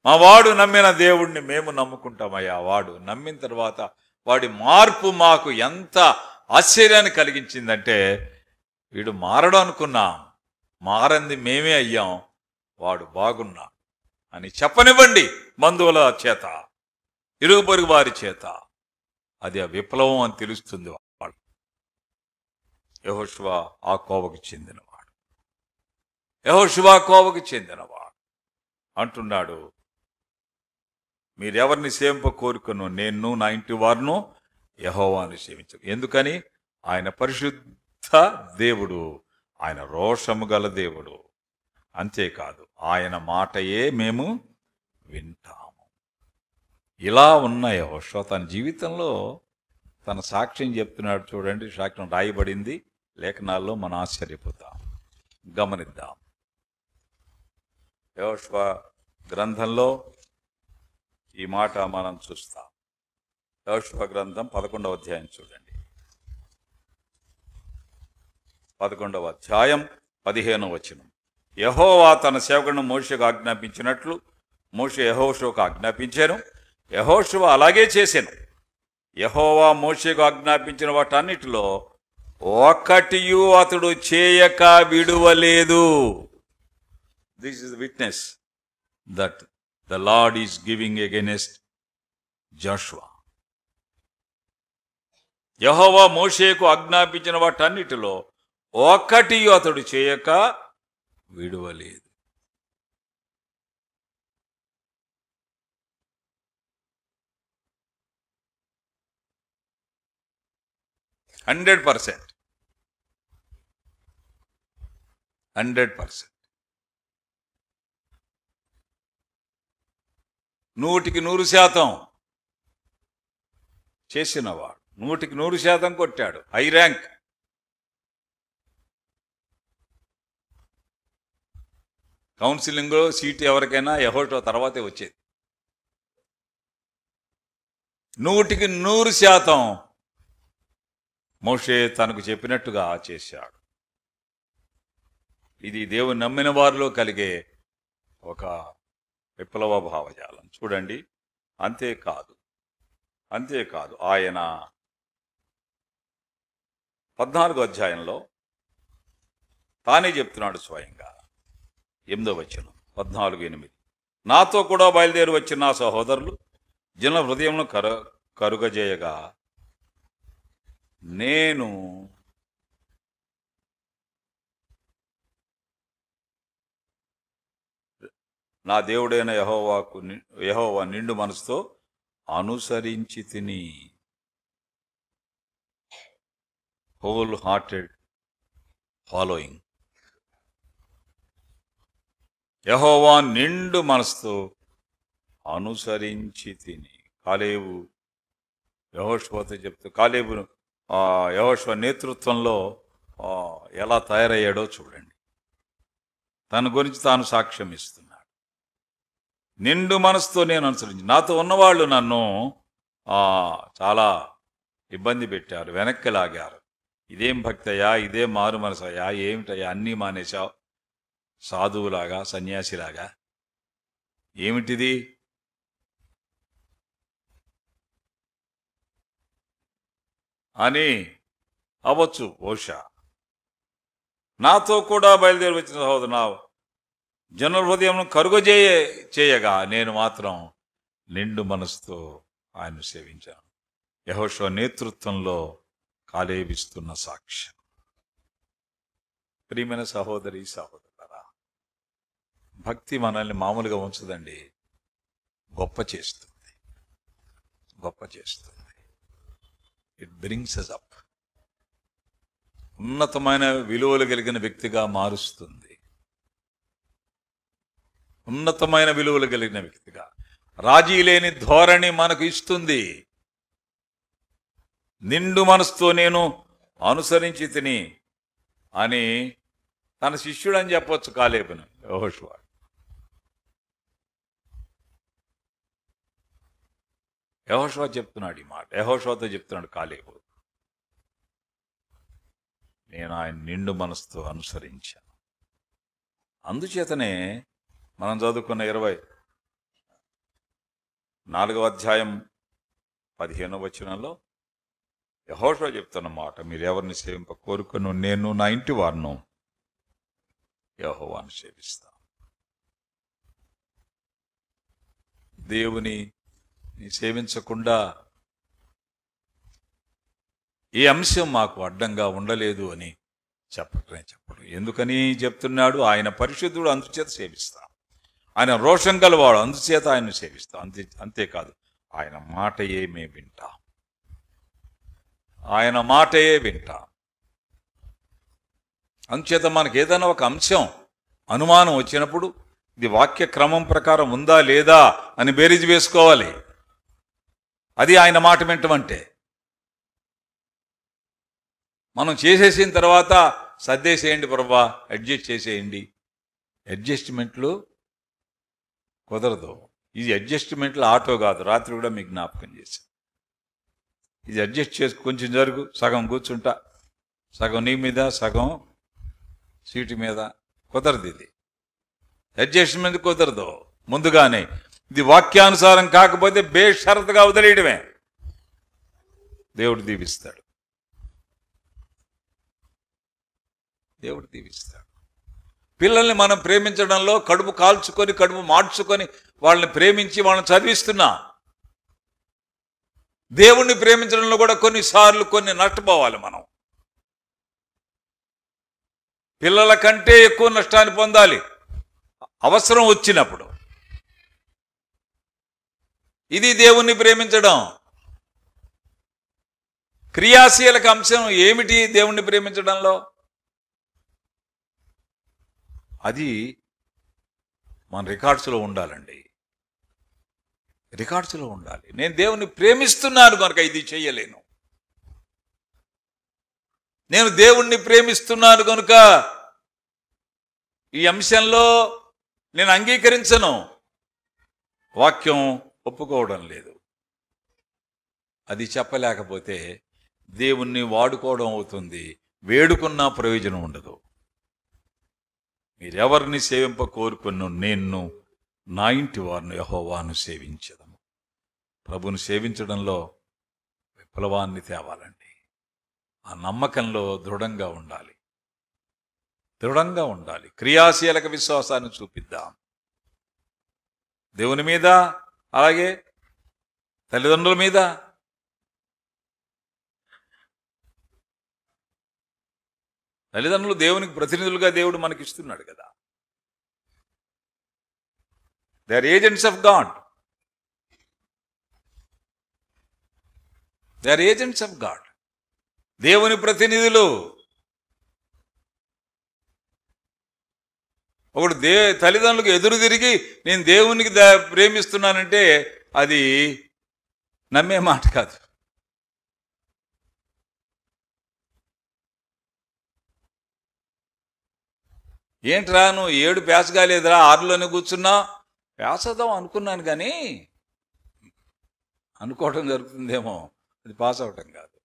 మా వాడు నమ్మిన దేవుడిని మేము నమ్ముకుంటామయ్యా. వాడు నమ్మిన తర్వాత వాడి మార్పు మాకు ఎంత ఆశ్చర్యాన్ని కలిగించిందంటే, వీడు మారడు అనుకున్నాం, మారంది మేమే అయ్యాం, వాడు బాగున్నా అని చెప్పనివ్వండి. బంధువుల చేత, ఇరుగు పొరుగు వారి చేత. అది ఆ విప్లవం అని తెలుస్తుంది. వాడు యెహోషువ ఆ కోవకు చెందినవాడు, యెహోషువ కోవకు చెందినవాడు. అంటున్నాడు, మీరెవరిని సేవింప కోరుకును, నేను నా ఇంటి వారును యెహోవాను సేవించు. ఎందుకని? ఆయన పరిశుద్ధ దేవుడు, ఆయన రోషము గల దేవుడు. అంతేకాదు ఆయన మాటయే మేము వింటాము. ఇలా ఉన్న యెహోషువ తన జీవితంలో తన సాక్ష్యం చెప్తున్నాడు. చూడండి, సాక్ష్యం రాయబడింది లేఖనాల్లో, మనం ఆశ్చర్యపోతాం. గమనిద్దాం. యెహోషువ గ్రంథంలో ఈ మాట మనం చూస్తాం. యెహోషువ గ్రంథం 11వ అధ్యాయం చూడండి. 11వ అధ్యాయం 15వ వచనం. యెహోవా తన సేవకులను మోషేకు ఆజ్ఞాపించినట్లు మోషే యెహోషువకు ఆజ్ఞాపించాను, యెహోషువ అలాగే చేశాను. యెహోవా మోషేకు ఆజ్ఞాపించిన వాటన్నిటిలో ఒక్కటియు అతడు చేయక విడువలేదు. This is witness that the Lord is giving against Joshua. యెహోవా మోషేకు ఆజ్ఞాపించిన వాటన్నిటిలో ఒక్కటి అతడు చేయక విడువలేదు. హండ్రెడ్ పర్సెంట్ 100% చేసినవాడు, 100% కొట్టాడు. High rank. కౌన్సిలింగ్లో సీటు ఎవరికైనా యెహోషువ తర్వాతే వచ్చేది. 100% మోషే తనకు చెప్పినట్టుగా చేశాడు. ఇది దేవుని నమ్మిన వారిలో కలిగే ఒక విప్లవ భావజాలం. చూడండి. అంతేకాదు ఆయన 14వ అధ్యాయంలో తానే చెప్తున్నాడు స్వయంగా. 8వ వచనం, 14:8. నాతో కూడా బయలుదేరి వచ్చిన నా సహోదరులు జనుల హృదయంలో కరుగజేయగా నేను నా దేవుడైన యెహోవా నిండు మనసుతో అనుసరించి తిని. Whole hearted following. యెహోవా నిండు మనసుతో అనుసరించి తిని. కాలేబు యెహోషువతో చెప్తూ, కాలేబు యెహోషువ నేతృత్వంలో ఎలా తయారయ్యాడో చూడండి. తన గురించి తాను సాక్ష్యం ఇస్తున్నాడు. నిండు మనసుతో నేను అనుసరించి, నాతో ఉన్నవాళ్ళు నన్ను చాలా ఇబ్బంది పెట్టారు, వెనక్కి లాగారు. ఇదేం భక్తయ్యా, ఇదే మారు మనసయ్యా, ఏమిటయ్యా అన్నీ మానేశావు, సాధువులాగా సన్యాసిలాగా, ఏమిటిది? అని అవ్వచ్చు బహుశా. నాతో కూడా బయలుదేరి వచ్చిన సహోదరు, నా జనుల హృదయం చేయగా నేను మాత్రం నిండు మనసుతో ఆయన సేవించాను. యెహోషువ నేతృత్వంలో కాలేబిస్తున్న సాక్ష్యం. ప్రియమైన సహోదరి సహోదరులారా, భక్తి మనల్ని మామూలుగా ఉంచదండి, గొప్ప చేస్తుంది, గొప్ప చేస్తుంది. ఇట్ బ్రింగ్స్ us అప్, ఉన్నతమైన విలువలు కలిగిన వ్యక్తిగా మారుస్తుంది. ఉన్నతమైన విలువలు కలిగిన వ్యక్తిగా, రాజీ లేని ధోరణి మనకు ఇస్తుంది. నిండు మనసుతో నేను అనుసరించి తిని అని తన శిష్యుడు అని చెప్పొచ్చు కాలేబును. యెహోషువ చెప్తున్నాడు ఈ మాట. యెహోషువతో చెప్తున్నాడు కాలేబు, నేను ఆయన నిండు మనసుతో అనుసరించాను. అందుచేతనే మనం చదువుకున్న 24వ అధ్యాయం 15వ వచనంలో యెహోషువ చెప్తున్న మాట, మీరు ఎవరిని సేవింప కోరుకును, నేను నా ఇంటి వారును యెహోవాను సేవిస్తాను. దేవుని సేవించకుండా ఈ అంశం మాకు అడ్డంగా ఉండలేదు అని చెప్పడు. ఎందుకని చెప్తున్నాడు? ఆయన పరిశుద్ధుడు, అందుచేత సేవిస్తాం. ఆయన రోషం గలవాడు, అందుచేత ఆయన్ని సేవిస్తాం. అంతేకాదు, ఆయన మాటయే మేము వింటాం, ఆయన మాటయే వింటాం. అందుచేత మనకు ఏదైనా ఒక అంశం అనుమానం వచ్చినప్పుడు ఇది వాక్య క్రమం ప్రకారం ఉందా లేదా అని బేరీజు వేసుకోవాలి. అది ఆయన మాట వింటమంటే. మనం చేసేసిన తర్వాత సర్దేసేయండి ప్రభా, అడ్జస్ట్ చేసేయండి, అడ్జస్ట్మెంట్లు కుదరదు. ఇది అడ్జస్ట్మెంట్లు ఆటో కాదు. రాత్రి కూడా మీకు జ్ఞాపకం చేశాను, ఇది అడ్జస్ట్ చేసి కొంచెం జరుగు, సగం కూర్చుంటా, సగం నీ మీద సగం సీటు మీద, కుదరదు. ఇది అడ్జస్ట్మెంట్ కుదరదు. ముందుగానే ఇది వాక్యానుసారం కాకపోతే బేషరతుగా వదిలేయడమే. దేవుడు దీవిస్తాడు, దేవుడు దీవిస్తాడు. పిల్లల్ని మనం ప్రేమించడంలో కడుపు కాల్చుకొని కడుపు మార్చుకొని వాళ్ళని ప్రేమించి వాళ్ళని చదివిస్తున్నా. దేవుణ్ణి ప్రేమించడంలో కూడా కొన్నిసార్లు కొన్ని నష్టపోవాలి మనం. పిల్లల కంటే ఎక్కువ నష్టాన్ని పొందాలి అవసరం వచ్చినప్పుడు. ఇది దేవుణ్ణి ప్రేమించడం. క్రియాశీలక అంశం ఏమిటి దేవుణ్ణి ప్రేమించడంలో? అది మన రికార్డ్స్లో ఉండాలండి, రికార్డ్స్లో ఉండాలి. నేను దేవుణ్ణి ప్రేమిస్తున్నాను కనుక ఇది చెయ్యలేను, నేను దేవుణ్ణి ప్రేమిస్తున్నాను కనుక ఈ అంశంలో నేను అంగీకరించను, వాక్యం ఒప్పుకోవడం లేదు. అది చెప్పలేకపోతే దేవుణ్ణి వాడుకోవడం అవుతుంది, వేడుకున్న ప్రయోజనం ఉండదు. మీరెవరిని సేవింప కోరుకున్న, నేను నా ఇంటి వారిని యెహోవాను సేవించదము. ప్రభుని సేవించడంలో విప్లవాన్ని తేవాలండి. ఆ నమ్మకంలో దృఢంగా ఉండాలి, దృఢంగా ఉండాలి. క్రియాశీలక విశ్వాసాన్ని చూపిద్దాం దేవుని మీద, అలాగే తల్లిదండ్రుల మీద. తల్లిదండ్రులు దేవునికి ప్రతినిధులుగా దేవుడు మనకిస్తున్నాడు కదా. They are agents of God, they are agents of God, దేవుని ప్రతినిధులు. ఒకడు తల్లిదండ్రులకు ఎదురు తిరిగి నేను దేవునికి ప్రేమిస్తున్నానంటే అది నమ్మే మాట కాదు. ఏంట్రా నువ్వు 7 ప్యాస్ కాలేదురా, 6లోనే కూర్చున్నా? ప్యాసవుదాం అనుకున్నాను, కానీ అనుకోవటం జరుగుతుందేమో, అది పాస్ అవటం కాదు.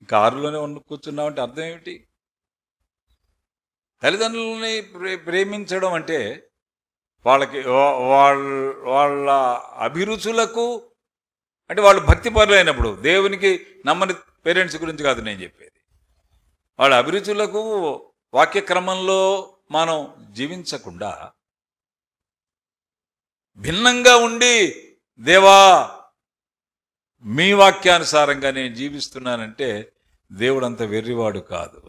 ఇంకా 6లోనే కూర్చున్నావు అంటే అర్థం ఏమిటి? తల్లిదండ్రులని ప్రేమించడం అంటే వాళ్ళకి వాళ్ళ అభిరుచులకు, అంటే వాళ్ళు భక్తి పరులైనప్పుడు, దేవునికి నమ్మని పేరెంట్స్ గురించి కాదు నేను చెప్పేది, వాళ్ళ అభిరుచులకు వాక్యక్రమంలో మనం జీవించకుండా భిన్నంగా ఉండి, దేవా మీ వాక్యానుసారంగా నేను జీవిస్తున్నానంటే దేవుడు అంత వెర్రివాడు కాదు.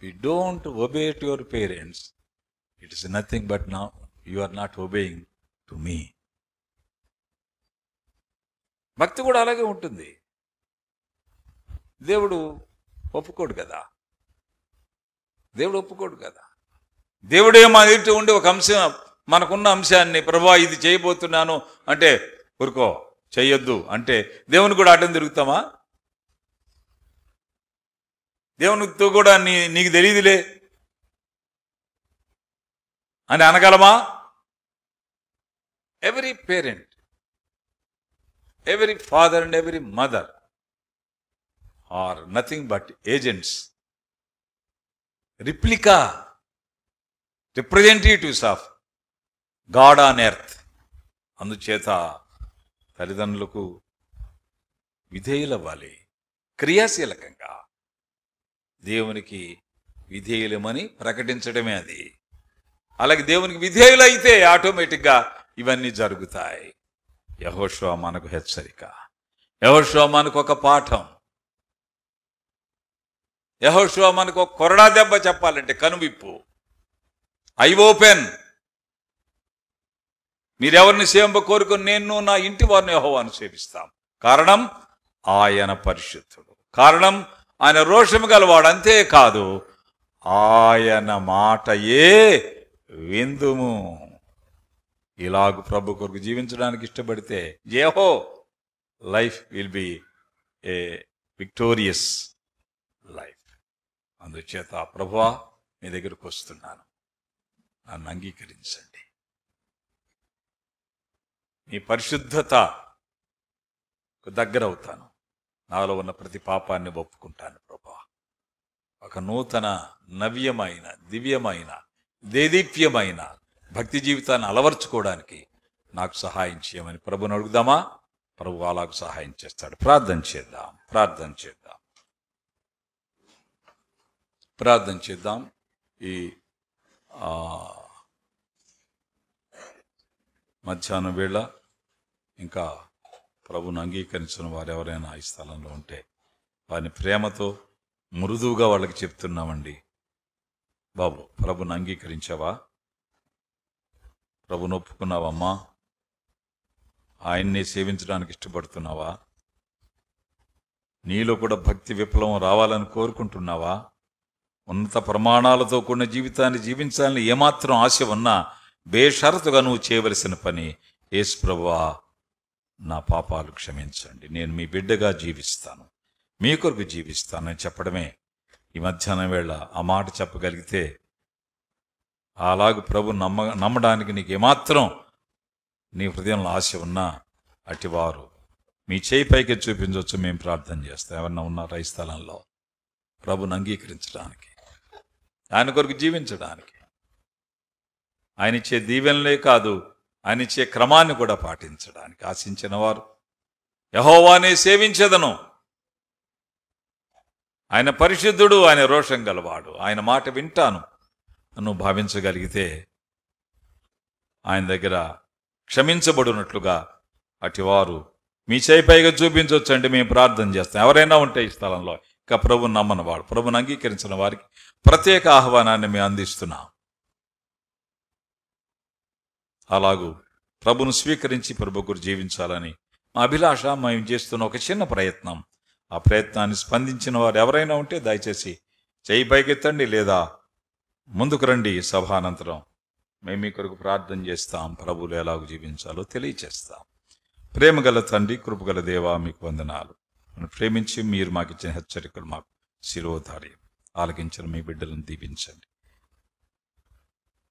We don't obey to your parents. It is nothing but now you are not obeying to me. భక్తి కూడా అలాగే ఉంటుంది. దేవుడు ఒప్పుకోడు కదా. దేవుడే మా ఎదుట ఉండి ఒక అంశం, మనకున్న అంశాన్ని, ప్రభువా ఇది చేయబోతున్నాను అంటే ఊరుకో చెయ్యొద్దు అంటే దేవుని కూడా అడ్డం తిరుగుతామా? దేవునితో కూడా నీకు తెలియదులే అని అనగలమా? Every parent, every father and every mother are nothing but agents, replica, representatives of God on earth. అందుచేత తల్లిదండ్రులకు విధేయులవ్వాలి, క్రియాశీలకంగా దేవునికి విధేయులమని ప్రకటించడమే అది. అలాగే దేవునికి విధేయులైతే ఆటోమేటిక్గా ఇవన్నీ జరుగుతాయి. యెహోషువ మనకు హెచ్చరిక, యెహోషువ మనకు ఒక పాఠం, యెహోషువ మనకు ఒక కొరడా దెబ్బ, చెప్పాలంటే కనువిప్పు, ఐ ఓపెన్. మీరెవరిని సేవ కోరుకొని నేను నా ఇంటి వారిని యెహోవాను సేవిస్తాం. కారణం ఆయన పరిశుద్ధుడు, కారణం ఆయన రోషము గలవాడు. అంతేకాదు ఆయన మాటయే విందుము. ఇలాగ ప్రభు కొరకు జీవించడానికి ఇష్టపడితే యెహో life will be a victorious life. అందుచేత ప్రభువా మీ దగ్గరకు వస్తున్నాను, నన్ను అంగీకరించండి. మీ పరిశుద్ధతకు దగ్గరవుతాను, నాలో ఉన్న ప్రతి పాపాన్ని ఒప్పుకుంటాను ప్రభువా. ఒక నూతన నవ్యమైన దివ్యమైన దేదీప్యమైన భక్తి జీవితాన్ని అలవర్చుకోవడానికి నాకు సహాయం చేయమని ప్రభుని అడుగుదామా? ప్రభు అలాగ సహాయం చేస్తాడు. ప్రార్థన చేద్దాం. ఈ మధ్యాహ్నం వేళ ఇంకా ప్రభుని అంగీకరించిన వారు ఎవరైనా ఈ స్థలంలో ఉంటే వారిని ప్రేమతో మృదువుగా వాళ్ళకి చెప్తున్నామండి, బాబు ప్రభుని అంగీకరించావా? ప్రభుని ఒప్పుకున్నావమ్మా? ఆయన్ని సేవించడానికి ఇష్టపడుతున్నావా? నీలో కూడా భక్తి విప్లవం రావాలని కోరుకుంటున్నావా? ఉన్నత ప్రమాణాలతో కూడిన జీవితాన్ని జీవించాలని ఏమాత్రం ఆశ ఉన్నా బేషరతుగా నువ్వు చేయవలసిన పని, యేసు ప్రభువా నా పాపాలు క్షమించండి, నేను మీ బిడ్డగా జీవిస్తాను, మీ కొరకు జీవిస్తానని చెప్పడమే. ఈ మధ్యాహ్నం వేళ ఆ మాట చెప్పగలిగితే, అలాగూ ప్రభు నమ్మడానికి నీకు ఏమాత్రం నీ హృదయంలో ఆశ ఉన్నా అటివారు మీ చేయి పైకి చూపించవచ్చు. మేము ప్రార్థన చేస్తాం. ఎవరన్నా ఉన్నారా ఈ స్థలంలో ప్రభుని అంగీకరించడానికి, ఆయన కొరకు జీవించడానికి, ఆయన ఇచ్చే దీవెనలే కాదు ఆయన ఇచ్చే క్రమాన్ని కూడా పాటించడానికి ఆశించిన వారు, యెహోవానే సేవించెదను, ఆయన పరిశుద్ధుడు, ఆయన రోషం గలవాడు, ఆయన మాట వింటాను నువ్వు భావించగలిగితే ఆయన దగ్గర క్షమించబడినట్లుగా అటివారు మీ చేయి పైగా చూపించవచ్చు అంటే మేము ప్రార్థన చేస్తాం. ఎవరైనా ఉంటే ఈ స్థలంలో ఇంకా ప్రభుని నమ్మని వాడు, ప్రభుని అంగీకరించిన వారికి ప్రత్యేక ఆహ్వానాన్ని మేము అందిస్తున్నాం. అలాగూ ప్రభును స్వీకరించి ప్రభు గురు జీవించాలని మా అభిలాష. మేము చేస్తున్న ఒక చిన్న ప్రయత్నం. ఆ ప్రయత్నాన్ని స్పందించిన వారు ఎవరైనా ఉంటే దయచేసి చేయి పైకెత్తండి, లేదా ముందుకు రండి. సభానంతరం మేము మీ కొరకు ప్రార్థన చేస్తాం. ప్రభువులు ఎలాగ జీవించాలో తెలియచేస్తాం. ప్రేమగల తండ్రి, కృపగల దేవా, మీకు వందనాలు. మనం ప్రేమించి మీరు మాకు ఇచ్చిన హెచ్చరికలు మాకు శిరోధార్యం. ఆలకించిన మీ బిడ్డలను దీవించండి.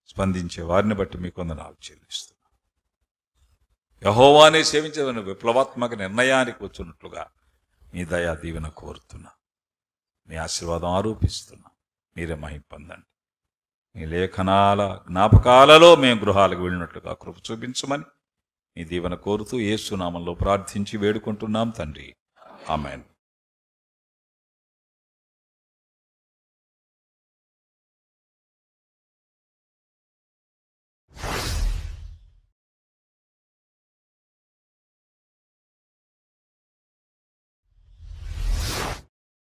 స్పందించే వారిని బట్టి మీకు వందనాలు చెల్లిస్తున్నాం. యెహోవానే సేవించదన్న విప్లవాత్మక నిర్ణయానికి వచ్చినట్లుగా మీ దయా దీవెన కోరుతున్నా. మీ ఆశీర్వాదం ఆరోపిస్తున్నా. మీరే మహిమ పొందండి. మీ లేఖనాల జ్ఞాపకాలలో మేము గృహాలకు వెళ్ళినట్లుగా కృప చూపించమని మీ దీవెన కోరుతూ యేసు నామములో ప్రార్థించి వేడుకుంటున్నాం తండ్రి. ఆమేన్.